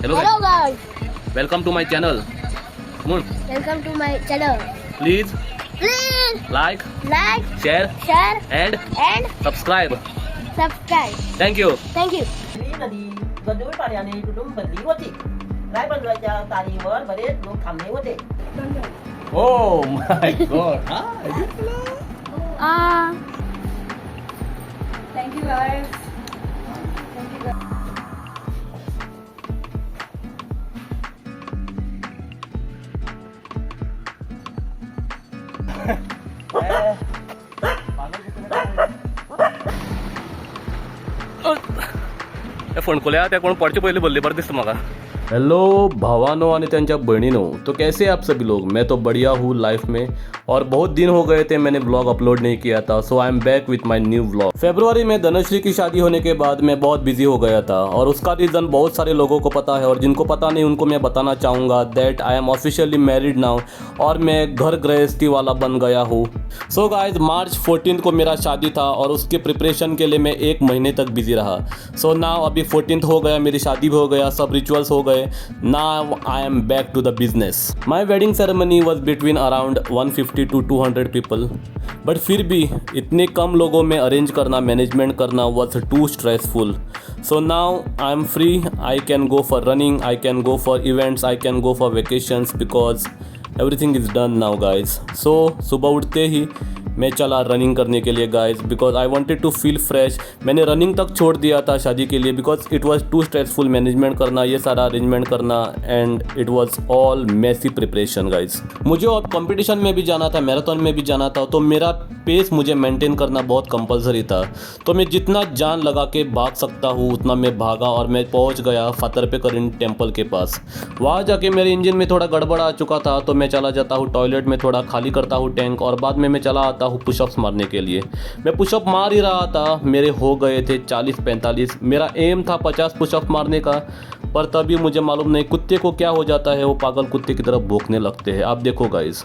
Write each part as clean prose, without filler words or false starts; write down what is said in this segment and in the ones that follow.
Hello Hello guys, guys, welcome to my channel. Come on, welcome to my channel. please Please like, like, share share and and subscribe. subscribe. Thank you. Thank you. Lý là đi gần núi Pariani tụi mình lý quá chị. Lái bên lại cho ta đi mới và đến luôn thầm lý quá chị. Oh my god. Thank you guys. त्या फोणकुल्या त्या कोण पडचे पहिले बोलले बरं दिसतं मला. Hello भावानो आणि त्यांच्या बहनीनो, तो कैसे आप सभी लोग? मैं तो बढ़िया हूँ लाइफ में और बहुत दिन हो गए थे मैंने ब्लॉग अपलोड नहीं किया था, so I am back with my new vlog. फरवरी में धनश्री की शादी होने के बाद मैं बहुत बिजी हो गया था और उसका रीज़न बहुत सारे लोगों को पता है और जिनको पता नहीं उनको मैं बताना चाहूँगा that I am officially married now और मैं घर गृहस्थी वाला बन गया हूँ। सो गाइज मार्च 14 को मेरा शादी था और उसके प्रिपरेशन के लिए मैं 1 महीने तक बिजी रहा। सो नाउ अभी 14 हो गया, मेरी शादी भी हो गया, सब रिचुअल्स हो गए। Now I am back to the business. My wedding ceremony was between around 150 to 200 people. But फिर भी इतने कम लोगों में अरेंज करना, मैनेजमेंट करना was too stressful. So now I am free. I can go for running, I can go for events, I can go for vacations because everything is done now guys. So सुबह उठते ही मैं चला running करने के लिए guys because I wanted to feel fresh. मैंने running तक छोड़ दिया था शादी के लिए because it was too stressful management करना, ये सारा अरेंजमेंट करना and it was all messy preparation guys. मुझे और कंपटीशन में भी जाना था, मैराथन में भी जाना था, तो मेरा पेस मुझे मेंटेन करना बहुत कंपलसरी था। तो मैं जितना जान लगा के भाग सकता हूँ उतना मैं भागा और मैं पहुँच गया फातर पे करीन टेम्पल के पास। वहाँ जाके मेरे इंजन में थोड़ा गड़बड़ आ चुका था, तो मैं चला जाता हूँ टॉयलेट में, थोड़ा खाली करता हूँ टैंक और बाद में मैं चला आता हूँ पुशअप्स मारने के लिए। मैं पुशअप मार ही रहा था, मेरे हो गए थे 40-45। मेरा एम था 50 पुशअप मारने का, पर तभी मुझे मालूम नहीं कुत्ते को क्या हो जाता है, वो पागल कुत्ते की तरफ भौंकने लगते हैं। आप देखो guys.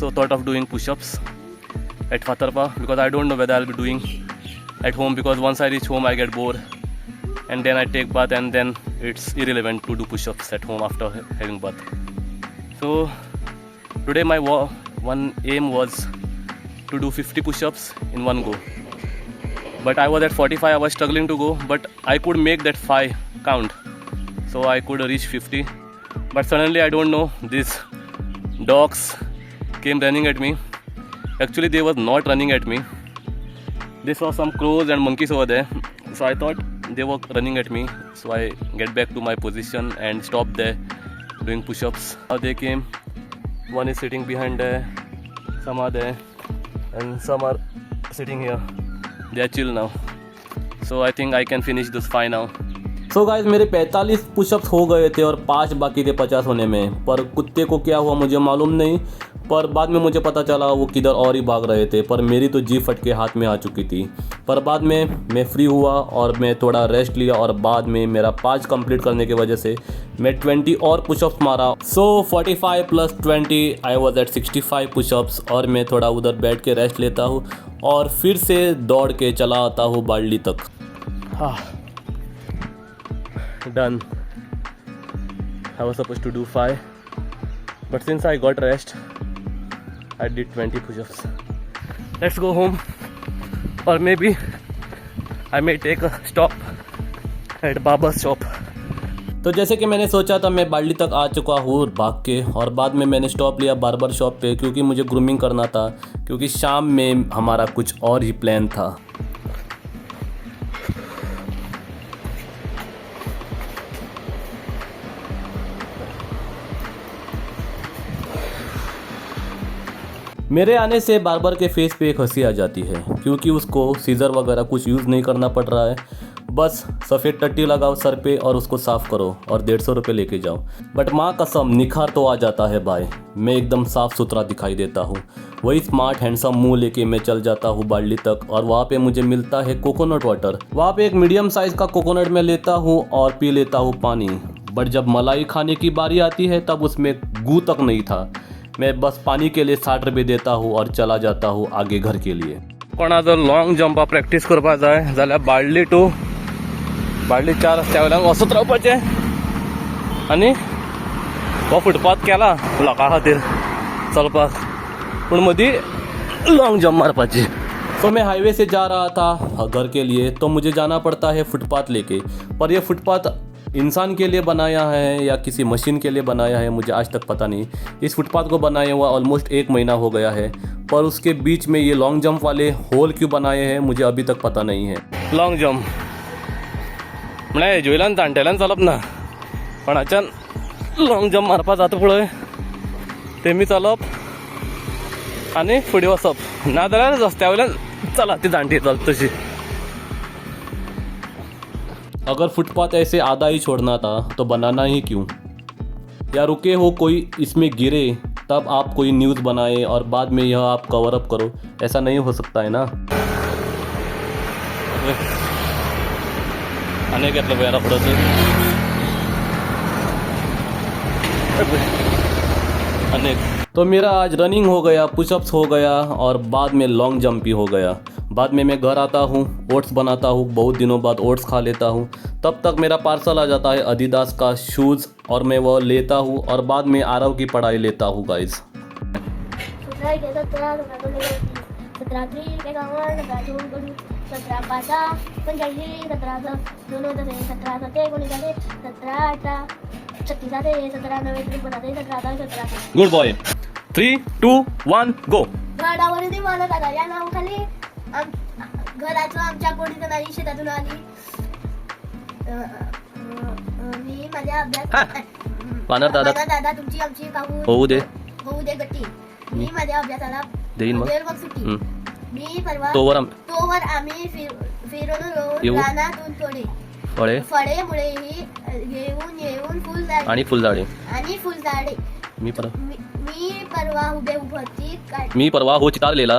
So thought of doing push-ups at Fatarpa because I don't know whether I'll be doing at home because once I reach home I get bored and then I take bath and then it's irrelevant to do push-ups at home after having bath. So today my one aim was to do 50 push-ups in one go, but I was at 45. I was struggling to go, but I could make that 5 count, so I could reach 50. But suddenly I don't know, these dogs came running at me. Actually they was not running at me, they saw some crows and monkeys over there, so I thought they were running at me, so I get back to my position and stop there doing push-ups. Now they came, one is sitting behind there, some are there and some are sitting here. They are chill now, so I think I can finish this 5 now. So guys मेरे 45 pushups हो गए थे और 5 बाकी थे 50 होने में, पर कुत्ते को क्या हुआ मुझे मालूम नहीं, पर बाद में मुझे पता चला वो किधर और ही भाग रहे थे, पर मेरी तो जी फट के हाथ में आ चुकी थी। पर बाद में मैं फ्री हुआ और मैं थोड़ा रेस्ट लिया और बाद में मेरा 5 कंप्लीट करने की वजह से मैं 20 और पुशअप्स मारा। सो 45 + 20 आई वॉज एट 65 पुशअप्स और मैं थोड़ा उधर बैठ के रेस्ट लेता हूँ और फिर से दौड़ के चला आता हूँ बाल्डी तक। हाँ, done. I was supposed to do 5, but since I got rest, I did 20 push-ups. Let's go home, or maybe I may take a stop at Baba's shop. तो जैसे कि मैंने सोचा था मैं बाल्डी तक आ चुका हूँ भाग के, और बाद में मैंने स्टॉप लिया बार्बर शॉप पे क्योंकि मुझे ग्रूमिंग करना था, क्योंकि शाम में हमारा कुछ और ही प्लान था। मेरे आने से बार्बर के फेस पे एक हंसी आ जाती है क्योंकि उसको सीजर वगैरह कुछ यूज़ नहीं करना पड़ रहा है। बस सफ़ेद टट्टी लगाओ सर पे और उसको साफ़ करो और 150 रुपये लेके जाओ। बट माँ कसम निखार तो आ जाता है भाई, मैं एकदम साफ़ सुथरा दिखाई देता हूँ। वही स्मार्ट हैंडसम मुंह लेके मैं चल जाता हूँ बाल्टी तक और वहाँ पे मुझे मिलता है कोकोनट वाटर। वहाँ पे एक मीडियम साइज़ का कोकोनट मैं लेता हूँ और पी लेता हूँ पानी। बट जब मलाई खाने की बारी आती है तब उसमें गू तक नहीं था। मैं बस पानी के लिए 60 रुपये देता हूँ और चला जाता हूँ आगे घर के लिए। कोणा जर लॉंग जंपा प्रॅक्टिस करपा जाय जाल्यार बाळ्ळी टू बाळ्ळी 4 रस्त्या वयल्यान वचत रावपाचें आनी हो फुटपाथ केला लोकां खातीर चलपाक, पूण मदीं लॉन्ग जंप मारपाची। तो मैं हाईवे से जा रहा था घर के लिए तो मुझे जाना पड़ता है फुटपाथ लेके। पर यह फुटपाथ इंसान के लिए बनाया है या किसी मशीन के लिए बनाया है मुझे आज तक पता नहीं। इस फुटपाथ को बनाए हुआ ऑलमोस्ट 1 महीना हो गया है, पर उसके बीच में ये लॉन्ग जंप वाले होल क्यों बनाए हैं मुझे अभी तक पता नहीं है। लॉन्ग जंप म्हळ्यार हेजेवयल्यान जाणटेल्यान चलप ना, कोणाच्यान लॉन्ग जंप मारपा जाता पळय तेमी चलप आनी फुडें वचप, नाजाल्यार रस्त्या वयल्यान चला ती जाणटी चलता तशी। अगर फुटपाथ ऐसे आधा ही छोड़ना था तो बनाना ही क्यों, या रुके हो कोई इसमें गिरे तब आप कोई न्यूज़ बनाए और बाद में यह आप कवर अप करो, ऐसा नहीं हो सकता है ना। अनेक मतलब यार अनेक तो मेरा आज रनिंग हो गया, पुशअप्स हो गया और बाद में लॉन्ग जंप भी हो गया। बाद में मैं घर आता हूँ, ओट्स बनाता हूँ, बहुत दिनों बाद ओट्स खा लेता हूँ। तब तक मेरा पार्सल आ जाता है अडिडास का शूज़ और मैं वो लेता हूँ और बाद में आरव की पढ़ाई लेता हूँ गाइस। 17 good boy. 3, 2, 1 गो। गडावरती मला दादा या नावाखाली घराचं आमच्या कोणीतरी नाही शेतातून आली मी माझ्या अभ्यास वानर दादा दादा तुमची आमची पाहू होऊ दे गट्टी मी माझ्या अभ्यासाला देईन मग सुट्टी मी परवा तोवर आम्ही फिरून रानातून थोडे फळे मुळेही येऊन फुलझाडे मी परवा हो चितारलेला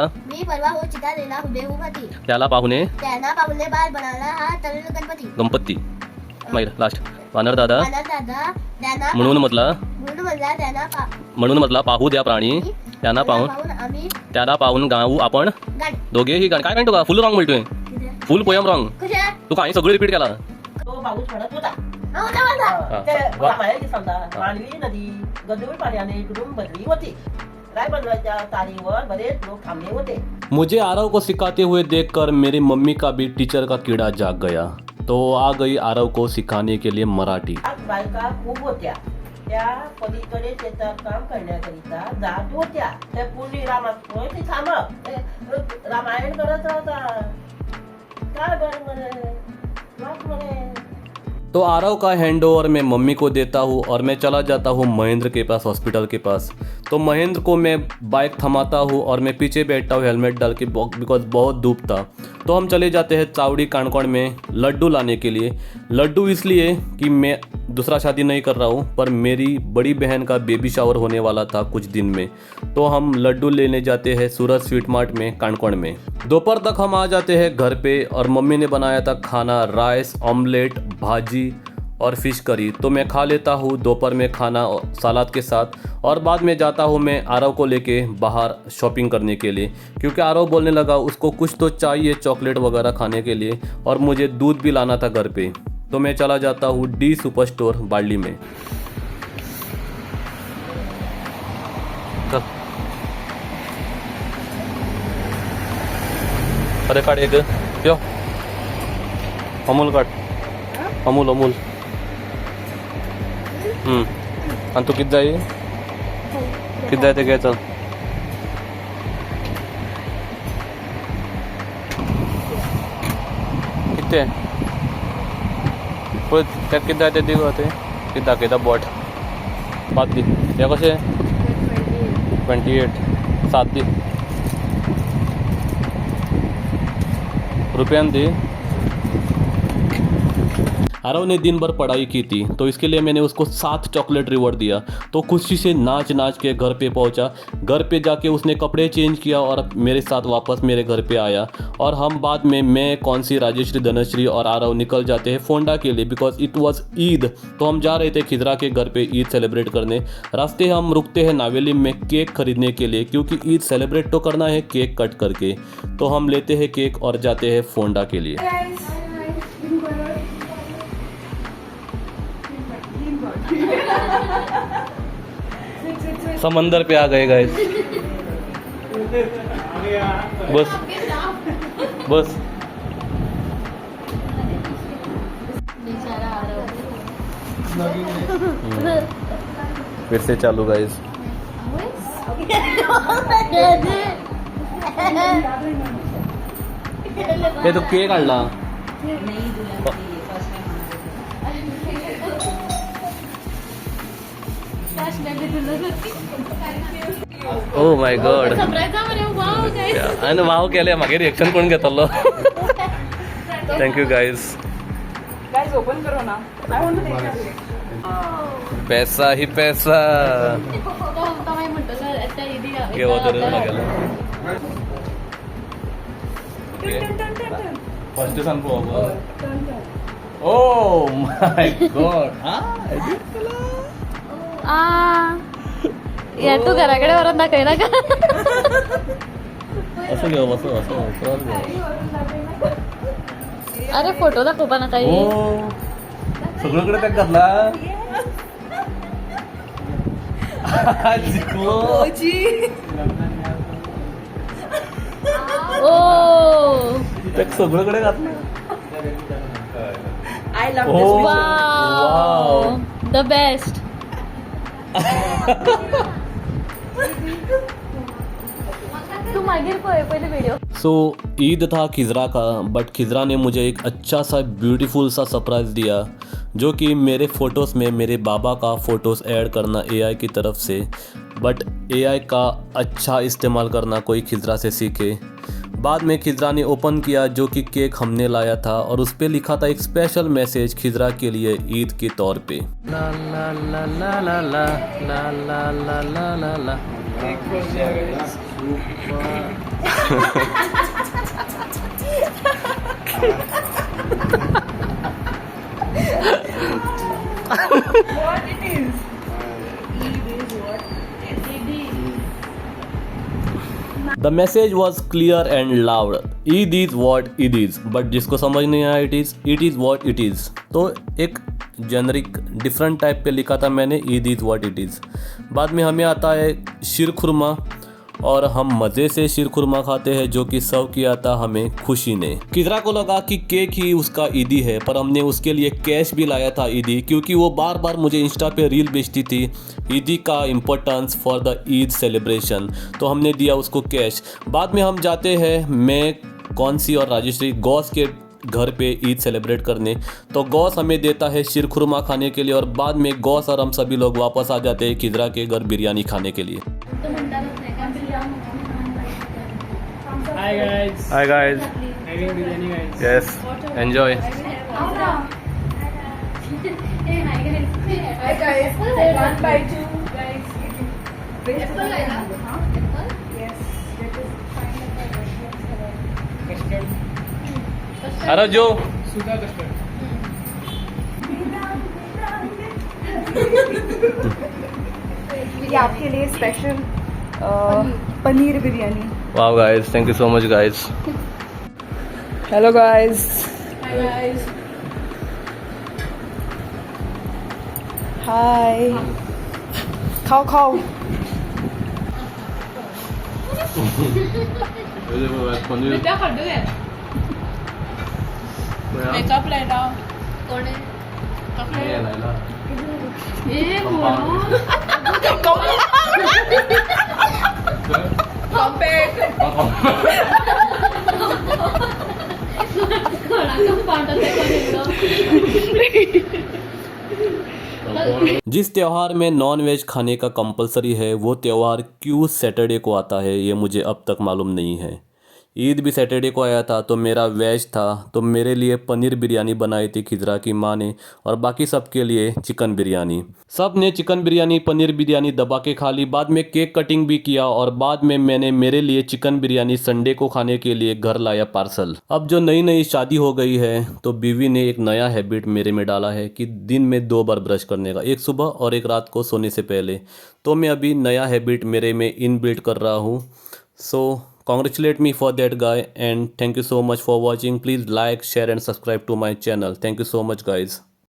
हुबे उभाती त्याला पाहुणे बाल बनाला हा तरुण गणपती माहिर लास्ट वानर दादा म्हणून म्हटला पाहू द्या प्राणी त्याला पाहून गाऊ आपण दोघेही गाणं काय म्हणतो का फुल रॉंग बोलतोय, फुल पोयम रॉंग तू काही सगळं रिपीट केला। तो पाऊस पडत होता ते रामायणाची समजा मांडवी नदी गंधूळ पाण्याने इकडून भरली होती। रायबंदराच्या तारीवर बरेच लोक थांबले होते। मुझे आरव को सिखाते हुए देखकर मेरी मम्मी का भी टीचर का कीड़ा जाग गया, तो आ गई आरव को सिखाने के लिए मराठी। बायका खूप होत्या, त्या पलीकडे शेतात काम करण्याकरिता जात होत्या। त्या पूर्णी रामायण थांबक रामायण करत होता काय बरं तो आरव का हैंड ओवर मैं मम्मी को देता हूँ और मैं चला जाता हूँ महेंद्र के पास हॉस्पिटल के पास। तो महेंद्र को मैं बाइक थमाता हूँ और मैं पीछे बैठता हूँ हेलमेट डाल के बिकॉज बहुत धूप था। तो हम चले जाते हैं चावड़ी कानकोण में लड्डू लाने के लिए। लड्डू इसलिए कि मैं दूसरा शादी नहीं कर रहा हूँ, पर मेरी बड़ी बहन का बेबी शावर होने वाला था कुछ दिन में, तो हम लड्डू लेने जाते हैं सूरज स्वीट मार्ट में कानकोण में। दोपहर तक हम आ जाते हैं घर पे और मम्मी ने बनाया था खाना, राइस, ऑमलेट, भाजी और फिश करी। तो मैं खा लेता हूँ दोपहर में खाना सलाद के साथ और बाद में जाता हूँ मैं आरव को लेके बाहर शॉपिंग करने के लिए, क्योंकि आरव बोलने लगा उसको कुछ तो चाहिए चॉकलेट वगैरह खाने के लिए और मुझे दूध भी लाना था घर पे। तो मैं चला जाता हूँ डी सुपर स्टोर बार्ली में। अरे काढ एक यो अमूल काढ अमूल आणि तू किती जाय ते घ्यायचं किती आहे त्यात किती आहे ते दिव ते किती दाखवता बॉट बाकी या कसे 28 7 दिन रुपया दी। आरव ने दिन भर पढ़ाई की थी तो इसके लिए मैंने उसको 7 चॉकलेट रिवॉर्ड दिया। तो खुशी से नाच नाच के घर पे पहुंचा। घर पे जाके उसने कपड़े चेंज किया और मेरे साथ वापस मेरे घर पे आया। और हम बाद में मैं कौन-सी राजेश्री, धनश्री और आरव निकल जाते हैं फोंडा के लिए बिकॉज इट वॉज ईद। तो हम जा रहे थे खिजरा के घर पे ईद सेलिब्रेट करने। रास्ते हम रुकते हैं नावेली में केक खरीदने के लिए क्योंकि ईद सेलिब्रेट तो करना है केक कट करके। तो हम लेते हैं केक और जाते हैं फोंडा के लिए। समंदर पे आ गए गाइस। बस बस फिर से चालू गाइस। ये तो केक आणला। ओ माय गॉड आणि वाव केले मागे रिएक्शन कोण घेतलो। Thank you guys. गाइस ओपन करो ना, आई वांट टू टेक पैसा ही पैसा केव्हा तर लागेल। First son oh my God तू घराकडे वरून दाखवला का? असं घेऊ असं अरे फोटो दाखव पण काही हो सगळीकडे त्या घातला। ओ त्या सगळीकडे घातला। I love Oh. This wow the best. तू मागे पहिले वीडियो। सो ईद था खिजरा का बट खिजरा ने मुझे एक अच्छा सा ब्यूटीफुल सा सरप्राइज़ दिया जो कि मेरे फ़ोटोज़ में मेरे बाबा का फ़ोटोज़ ऐड करना एआई की तरफ से। बट एआई का अच्छा इस्तेमाल करना कोई खिजरा से सीखे। बाद में खिजरा ने ओपन किया जो कि केक हमने लाया था और उस पर लिखा था एक स्पेशल मैसेज खिजरा के लिए ईद के तौर पे। ला ला ला ला ला ला ला ला ला ला ला ला। What it is? Eid is what? The message was clear and loud. Eid is what it is. But जिसको समझ नहीं आया it is what it is. तो एक जेनरिक डिफरेंट टाइप पे लिखा था मैंने Eid is what it is. बाद में हमें आता है शीर खुरमा और हम मज़े से शीर खुरमा खाते हैं जो कि सर्व किया था हमें खुशी ने। खिजरा को लगा कि केक ही उसका ईदी है पर हमने उसके लिए कैश भी लाया था ईदी क्योंकि वो बार बार मुझे इंस्टा पे रील भेजती थी ईदी का importance for the Eid celebration. तो हमने दिया उसको कैश। बाद में हम जाते हैं मैं कौन सी और राजेश्री गौस के घर पे ईद सेलिब्रेट करने। तो गौस हमें देता है शीर खुरमा खाने के लिए और बाद में गौस और हम सभी लोग वापस आ जाते हैं खिजरा के घर बिरयानी खाने के लिए। Hi guys. Hi guys. Having biryani guys. Yes. Enjoy. Hi guys. 1 by 2 guys. Yes. Custard. अरे जो Sudha custard. ये आपके लिए special paneer biryani. Wow guys, thank you so much guys. Hello guys. Hi guys. हाय। खाओ खाओ। क्या कर दोगे? मेकअप लाइला. कोण आहे? ए जिस त्यौहार में नॉन वेज खाने का कंपलसरी है वो त्यौहार क्यों सैटरडे को आता है ये मुझे अब तक मालूम नहीं है। ईद भी सैटरडे को आया था तो मेरा वेज था, तो मेरे लिए पनीर बिरयानी बनाई थी खिजरा की माँ ने और बाकी सबके लिए चिकन बिरयानी। सब ने चिकन बिरयानी पनीर बिरयानी दबा के खा ली। बाद में केक कटिंग भी किया और बाद में मैंने मेरे लिए चिकन बिरयानी संडे को खाने के लिए घर लाया पार्सल। अब जो नई नई शादी हो गई है तो बीवी ने एक नया हैबिट मेरे में डाला है कि दिन में 2 बार ब्रश करने का, एक सुबह और एक रात को सोने से पहले। तो मैं अभी नया हैबिट मेरे में इनबिल्ट कर रहा हूँ। सो congratulate me for that guy and thank you so much for watching. Please like, share and subscribe to my channel. Thank you so much guys.